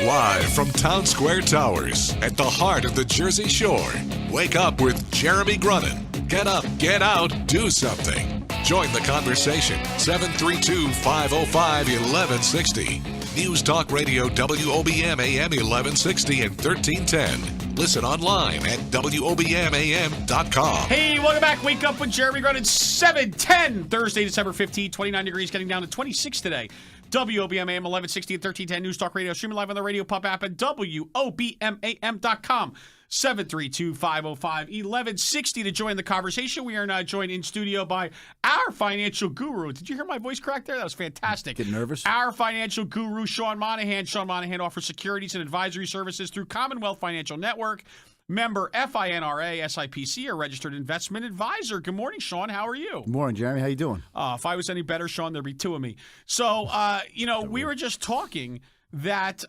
Live from Town Square Towers at the heart of the Jersey Shore. Wake up with Jeremy Grunin. Get up, get out, do something. Join the conversation. 732-505-1160. News Talk Radio WOBM AM 1160 and 1310. Listen online at WOBMAM.com. Hey, welcome back. Wake up with Jeremy Grunin. 7:10, Thursday, December 15th, 29 degrees, getting down to 26 today. WOBM AM 1160 and 1310 News Talk Radio. Streaming live on the Radio Pub app at WOBMAM.com. 732-505-1160 to join the conversation. We are now joined in studio by our financial guru. Did you hear my voice crack there? That was fantastic. Get nervous? Our financial guru, Sean Monohan. Sean Monohan offers securities and advisory services through Commonwealth Financial Network. Member FINRA, SIPC, a registered investment advisor. Good morning, Sean. How are you? Good morning, Jeremy. How you doing? If I was any better, Sean, there'd be two of me. So, we were just talking that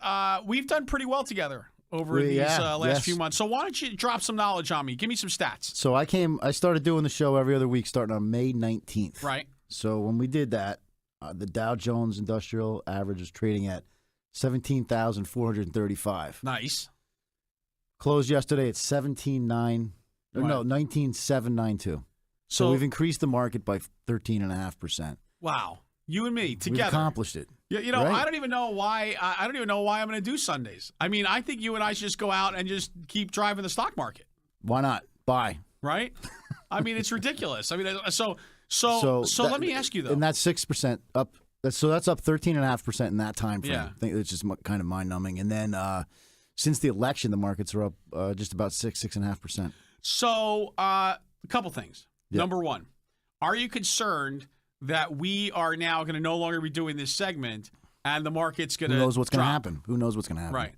we've done pretty well together over these last few months. So why don't you drop some knowledge on me? Give me some stats. So I started doing the show every other week starting on May 19th. Right. So when we did that, the Dow Jones Industrial Average was trading at 17,435. Nice. Closed yesterday at 19,792. So we've increased the market by 13.5%. Wow. You and me together. We've accomplished it. Yeah, right? I don't even know why. I don't even know why I'm going to do Sundays. I mean, I think you and I should just go out and just keep driving the stock market. Why not? Buy. Right? I mean, it's ridiculous. I mean, so let me ask you though. And that's 6% up. So that's up 13.5% in that time frame. Yeah. I think it's just kind of mind numbing. And then since the election, the markets are up just about 6.5%. So a couple things. Yep. Number one, are you concerned that we are now going to no longer be doing this segment and the market's going to Who knows what's going to happen? Who knows what's going to happen? Right.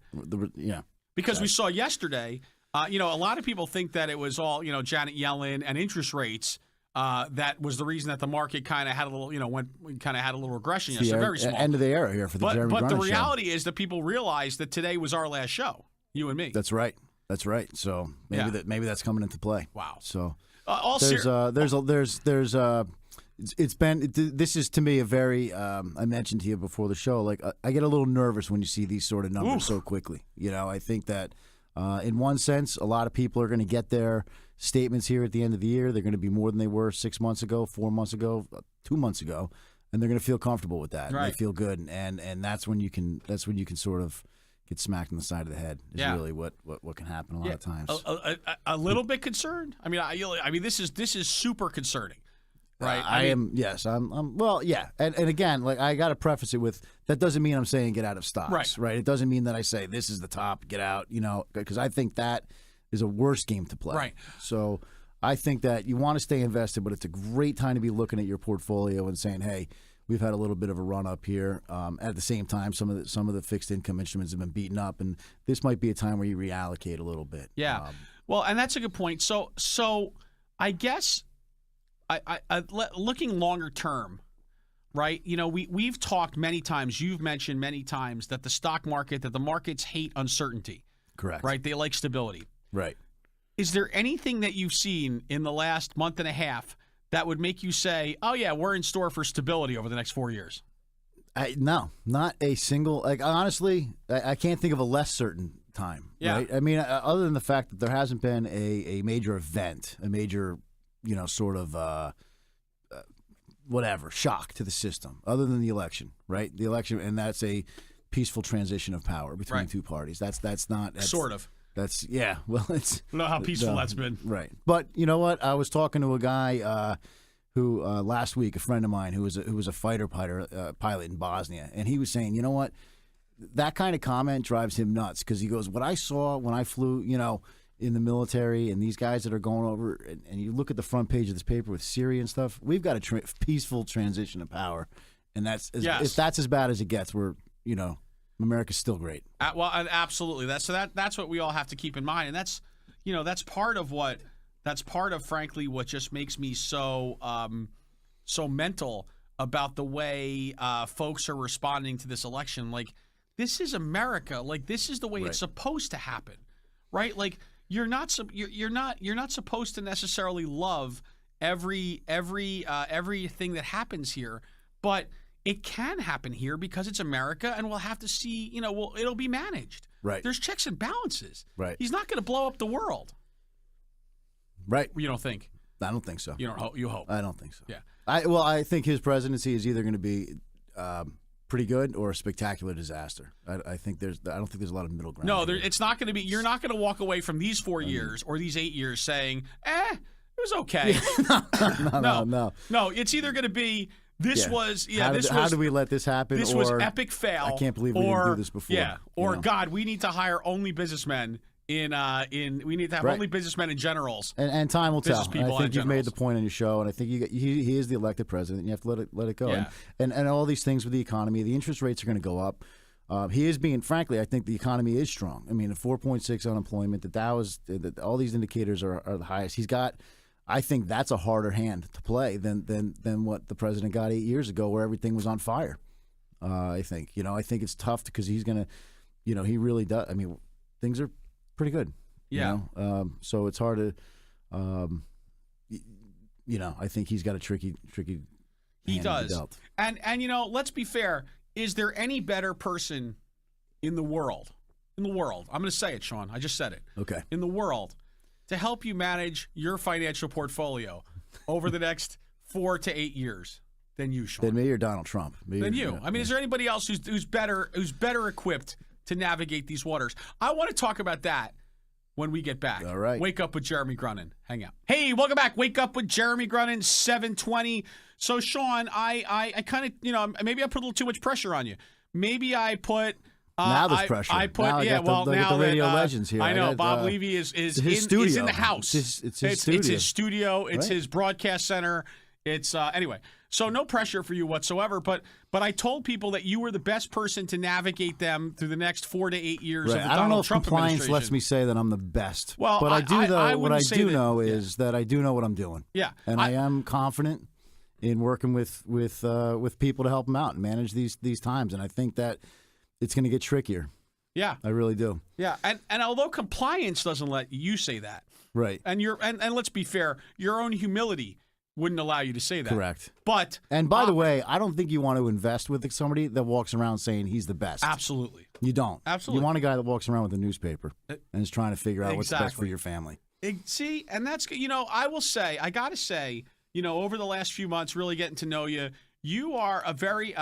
Yeah. Because we saw yesterday, a lot of people think that it was all, Janet Yellen and interest rates that was the reason that the market kind of had a little, had a little regression yesterday. Very small. End of the era here for the Jeremy Grunin But the show. reality is that people realize that today was our last show, you and me. That's right. So maybe that's coming into play. Wow. So this is to me a very I mentioned to you before the show, like I get a little nervous when you see these sort of numbers so quickly. I think that in one sense a lot of people are going to get their statements here at the end of the year. They're going to be more than they were 6 months ago, 4 months ago, 2 months ago, and they're going to feel comfortable with that. Right. And they feel good, and that's when you can sort of get smacked in the side of the head. Is really what can happen a lot of times. A little bit concerned. I mean, this is super concerning. Right. I'm well, yeah. And again, like I got to preface it with that doesn't mean I'm saying get out of stocks. Right. It doesn't mean that I say this is the top, get out, because I think that is a worse game to play. Right. So I think that you want to stay invested, but it's a great time to be looking at your portfolio and saying, hey, we've had a little bit of a run up here. At the same time, some of the fixed income instruments have been beaten up, and this might be a time where you reallocate a little bit. Yeah. Well, and that's a good point. So I guess I looking longer term, right? We've talked many times. You've mentioned many times that the markets hate uncertainty. Correct. Right. They like stability. Right. Is there anything that you've seen in the last month and a half that would make you say, oh, yeah, we're in store for stability over the next 4 years? No, not a single. Like honestly, I can't think of a less certain time. Yeah. Right? I mean, other than the fact that there hasn't been a major event, a major, sort of shock to the system, other than the election, right? The election, and that's a peaceful transition of power between two parties. That's sort of. That's well, it's. I don't know how peaceful that's been. Right, but you know what? I was talking to a guy who last week, a friend of mine who was a fighter pilot in Bosnia, and he was saying, you know what, that kind of comment drives him nuts because he goes, what I saw when I flew, in the military, and these guys that are going over, and you look at the front page of this paper with Syria and stuff, we've got a peaceful transition of power, and if that's as bad as it gets, we're America's still great. Well, absolutely. That's what we all have to keep in mind, and that's part of frankly what just makes me so mental about the way folks are responding to this election. Like, this is America. Like, this is the way it's supposed to happen, right? Like, you're not supposed to necessarily love everything that happens here, but it can happen here because it's America, and we'll have to see, it'll be managed. Right. There's checks and balances. Right. He's not going to blow up the world. Right. You don't think? I don't think so. You don't hope? You hope? I don't think so. Yeah. I think his presidency is either going to be pretty good or a spectacular disaster. I don't think there's a lot of middle ground. No, it's not going to be. You're not going to walk away from these 4 years or these 8 years saying, it was okay. No. It's either going to be how do we let this happen? This was epic fail. I can't believe we didn't do this before. Yeah. Or God, we need to hire only businessmen we need to have only businessmen and generals. And time will tell. People I think you've made the point on your show, and I think he is the elected president. And you have to let it go. Yeah. And all these things with the economy, the interest rates are going to go up. He is being, frankly, I think the economy is strong. I mean, a 4.6 unemployment. The Dow is, all these indicators are the highest. He's got. I think that's a harder hand to play than what the president got 8 years ago, where everything was on fire. I think it's tough because he's going to, he really does. I mean, things are pretty good. Yeah. So it's hard to, I think he's got a tricky. He does. And let's be fair. Is there any better person in the world? I'm going to say it, Sean. I just said it. Okay. In the world, to help you manage your financial portfolio over the next 4 to 8 years than you, Sean. Than me or Donald Trump? Than you. I mean, is there anybody else who's better equipped to navigate these waters? I want to talk about that when we get back. All right. Wake Up with Jeremy Grunin. Hang out. Hey, welcome back. Wake Up with Jeremy Grunin, 720. So, Sean, I kind of, maybe I put a little too much pressure on you. Maybe I put... now there's pressure. I put, now the radio legends here. I know Bob Levy is in the house. It's his studio. It's his studio. It's right. his broadcast center. It's anyway. So no pressure for you whatsoever. But I told people that you were the best person to navigate them through the next 4 to 8 years right. of the I don't Donald know if Trump compliance lets me say that I'm the best. Well, but I do though. What I do know is that I do know what I'm doing. Yeah, and I am confident in working with people to help them out and manage these times. And I think that it's going to get trickier. Yeah, I really do. Yeah, and although compliance doesn't let you say that, right? And and let's be fair, your own humility wouldn't allow you to say that. Correct. But by the way, I don't think you want to invest with somebody that walks around saying he's the best. Absolutely. You don't. Absolutely. You want a guy that walks around with a newspaper and is trying to figure out what's best for your family. See, and that's I got to say, over the last few months, really getting to know you, you're a very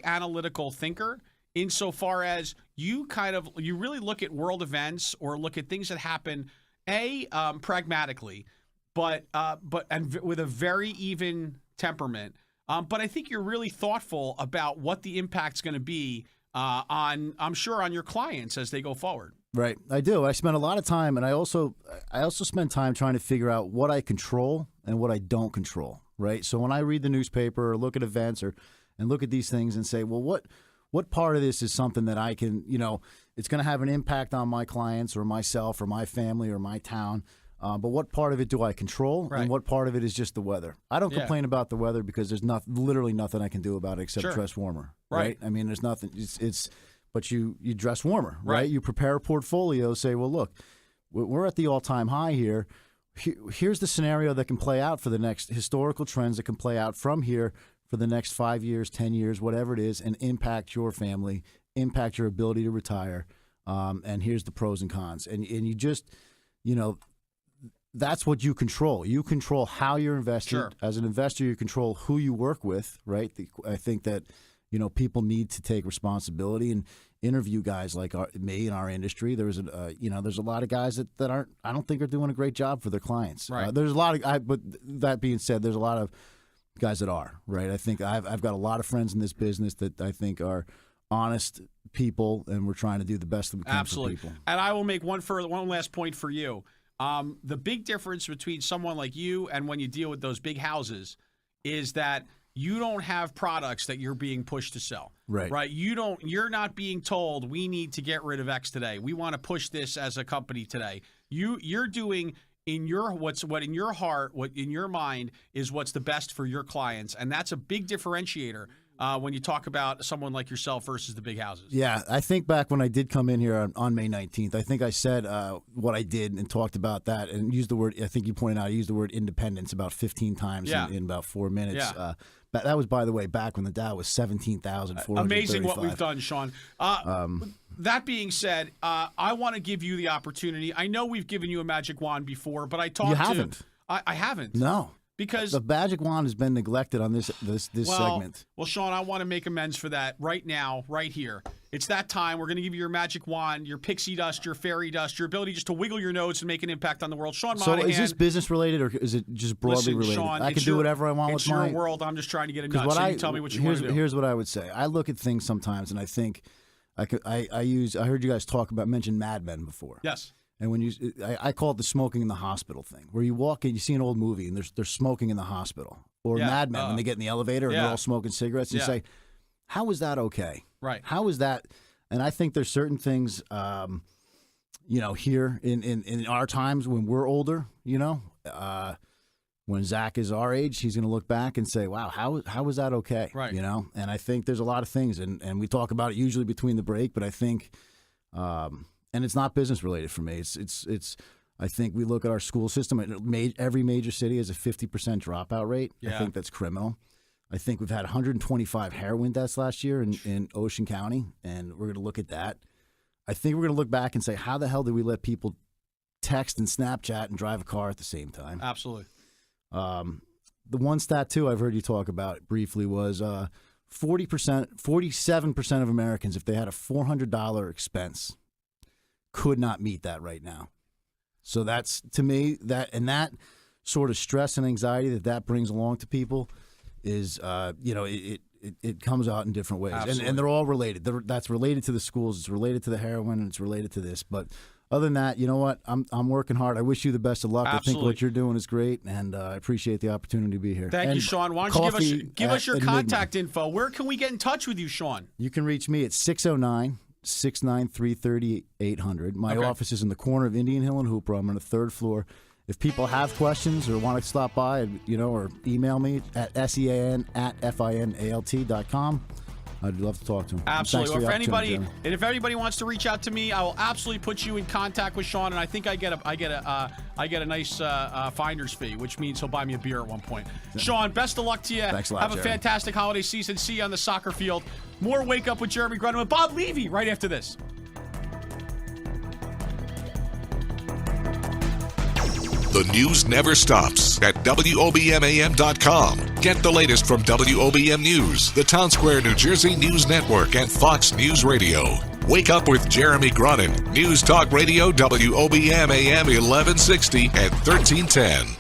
analytical thinker. Insofar as you really look at world events or look at things that happen, pragmatically, but with a very even temperament. But I think you're really thoughtful about what the impact's going to be on your clients as they go forward. Right, I do. I spend a lot of time, and I also spend time trying to figure out what I control and what I don't control. Right. So when I read the newspaper or look at events and look at these things and say, well, what part of this is something that I can, it's going to have an impact on my clients or myself or my family or my town. But what part of it do I control, right. and what part of it is just the weather? I don't complain about the weather because there's literally nothing I can do about it except dress warmer. Right. I mean, there's nothing. But you dress warmer, right? You prepare a portfolio. Say, well, look, we're at the all-time high here. Here's the scenario that can play out for the next historical trends that can play out from here for the next 5 years, 10 years, whatever it is, and impact your family, impact your ability to retire. And here's the pros and cons. And you just, that's what you control. You control how you're investing. Sure. As an investor, you control who you work with, right? I think that, people need to take responsibility and interview guys like me in our industry. There's a lot of guys that aren't, I don't think are doing a great job for their clients. Right. There's a lot of, but that being said, there's a lot of guys that are, right? I think I've got a lot of friends in this business that I think are honest people, and we're trying to do the best that we can for people. And I will make one last point for you. The big difference between someone like you and when you deal with those big houses is that you don't have products that you're being pushed to sell. Right. You're not being told we need to get rid of X today. We want to push this as a company today. You're doing in your in your heart, what in your mind is what's the best for your clients, and that's a big differentiator when you talk about someone like yourself versus the big houses. Yeah, I think back when I did come in here on May 19th, I think I said what I did and talked about that and used the word, I think you pointed out, I used the word independence about 15 times in about 4 minutes. Yeah. That was, by the way, back when the Dow was 17,435. Amazing what we've done, Sean. That being said, I want to give you the opportunity. I know we've given you a magic wand before, but I talked You to... haven't. I haven't. No. Because the magic wand has been neglected on this segment. Well, Sean, I want to make amends for that right now, right here. It's that time. We're going to give you your magic wand, your pixie dust, your fairy dust, your ability just to wiggle your nose and make an impact on the world. Sean Monahan. So is this business related or is it just broadly related? Sean, I can do whatever I want with mine. my... It's your world. I'm just trying to get a nut, so you tell me what you want to do. Here's what I would say. I look at things sometimes and I think I heard you guys mention Mad Men before. Yes. And when I call it the smoking in the hospital thing, where you walk in, you see an old movie, and they're smoking in the hospital, or Mad Men when they get in the elevator and they're all smoking cigarettes. And you say, how is that okay? Right. How is that? And I think there's certain things, here in our times when we're older, when Zach is our age, he's going to look back and say, wow, how is that okay? Right. And I think there's a lot of things, and we talk about it usually between the break, but I think. And it's not business related for me. It's. I think we look at our school system. Every major city has a 50% dropout rate. Yeah. I think that's criminal. I think we've had 125 heroin deaths last year in Ocean County, and we're going to look at that. I think we're going to look back and say, how the hell did we let people text and Snapchat and drive a car at the same time? Absolutely. The one stat too I've heard you talk about briefly was 47% of Americans, if they had a $400 expense, could not meet that right now. So that's, to me, that sort of stress and anxiety that brings along to people is, it comes out in different ways. And they're all related. That's related to the schools. It's related to the heroin. And it's related to this. But other than that, you know what? I'm working hard. I wish you the best of luck. Absolutely. I think what you're doing is great, and I appreciate the opportunity to be here. Thank you, Sean. Why don't you give us your contact info? Where can we get in touch with you, Sean? You can reach me at 609-693-3800. My office is in the corner of Indian Hill and Hooper. I'm on the third floor. If people have questions or want to stop by, or email me at sean@finalt.com. I'd love to talk to him. Absolutely. Or if anybody wants to reach out to me, I will absolutely put you in contact with Sean. And I think I get a nice finder's fee, which means he'll buy me a beer at one point. Yeah. Sean, best of luck to you. Thanks a lot, Have a fantastic holiday season. See you on the soccer field. More Wake Up with Jeremy Grunin and Bob Levy right after this. The news never stops at WOBMAM.com. Get the latest from WOBM News, the Town Square, New Jersey News Network, and Fox News Radio. Wake Up with Jeremy Grunin. News Talk Radio, WOBMAM 1160 and 1310.